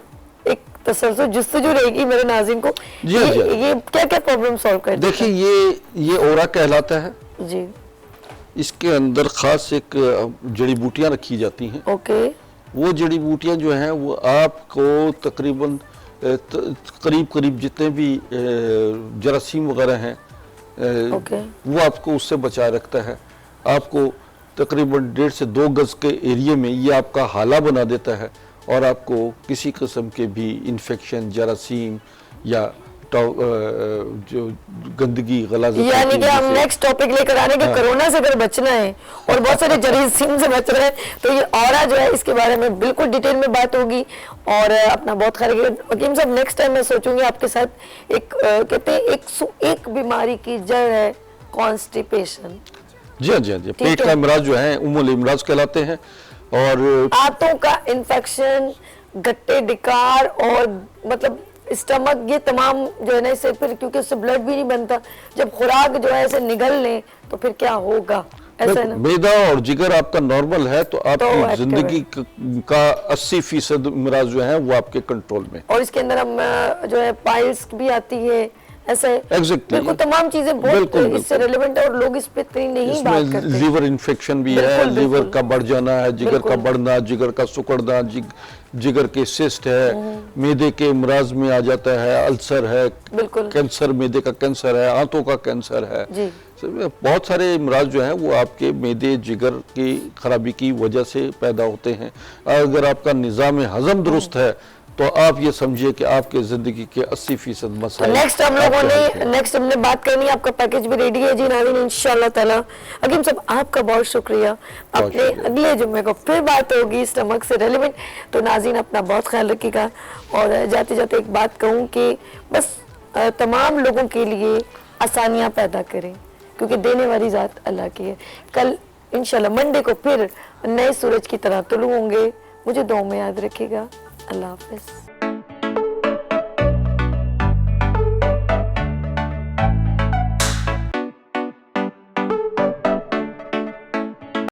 एक तसल्सल जुस्तजू रहेगी मेरे नाज़रीन को। जी, ये क्या क्या प्रॉब्लम सॉल्व कर देखिए, ये ओरा कहलाता है जी। इसके अंदर ख़ास एक जड़ी बूटियाँ रखी जाती हैं। ओके। वो जड़ी बूटियाँ जो हैं वो आपको तकरीबन करीब करीब जितने भी जरासीम वगैरह हैं, ओके। वो आपको उससे बचाए रखता है। आपको तकरीबन 1.5 से 2 गज़ के एरिया में ये आपका हाला बना देता है, और आपको किसी किस्म के भी इन्फेक्शन, जरासीम या जो गंदगी, गलाज़त, यानी कि हम नेक्स्ट टॉपिक लेकर आने के कोरोना से अगर बचना है और बहुत सारे जरासीम से बच रहे हैं, तो ये ऑरा जो है इसके बारे में बिल्कुल डिटेल में बात होगी। और अपना बहुत ख्याल रखिएगा हकीम साहब। नेक्स्ट टाइम मैं सोचूंगी आपके साथ एक कहते हैं 101 बीमारी की जड़ है कॉन्स्टिपेशन। जी हाँ, जी हाँ, जी। पेट का इमराज जो है उम्मुल इमराज कहलाते हैं, और आंतों का इन्फेक्शन, गट्टे डिकार और मतलब स्टमक, ये तमाम जो है ना, इससे फिर क्योंकि उससे ब्लड भी नहीं बनता, जब खुराक जो है ऐसे निगल लें तो फिर क्या होगा, ऐसा है ना? मैदा और जिगर आपका नॉर्मल है तो आपकी तो जिंदगी का 80% इमराज जो है वो आपके कंट्रोल में। और इसके अंदर हम जो है पाइल्स भी आती है, ऐसा है। Exactly। बिल्कुल तमाम चीजें बहुत बिल्कुल, इससे रेलेवेंट है, और लोग इस पे इतनी नहीं बात इसमें करते। लीवर इन्फेक्शन भी है, बिल्कुल, लीवर बिल्कुल। का बढ़ जाना है, जिगर का बिल्कुल। बढ़ना, जिगर का सिकुड़ना, जिगर के सिस्ट है, मैदे के इमराज में आ जाता है, अल्सर है, बिल्कुल। कैंसर, मैदे का कैंसर है, आंतों का कैंसर है, जी। बहुत सारे इमराज जो हैं वो आपके मैदे, जिगर की खराबी की वजह से पैदा होते हैं। अगर आपका निज़ाम हजम दुरुस्त है तो आप ये समझिए कि आपके जिंदगी के 80% मसाइल। नेक्स्ट हमने बात करनी है, आपका पैकेज भी रेडी है जी नाज़रीन इंशाअल्लाह ताला। हकीम साहब आपका बहुत शुक्रिया। अपने अगले जुम्मे को फिर बात होगी स्टमक से रेलिवेंट, तो नाज़रीन अपना बहुत ख्याल रखिएगा। और जाते जाते एक बात कहूँ कि बस तमाम लोगों के लिए आसानियाँ पैदा करें, क्योंकि देने वाली ज़ात अल्लाह की है। कल इंशाल्लाह मंडे को फिर नए सूरज की तरह तुलू होंगे। मुझे दुआ में याद रखिएगा। अल्लाह हाफ़िज़।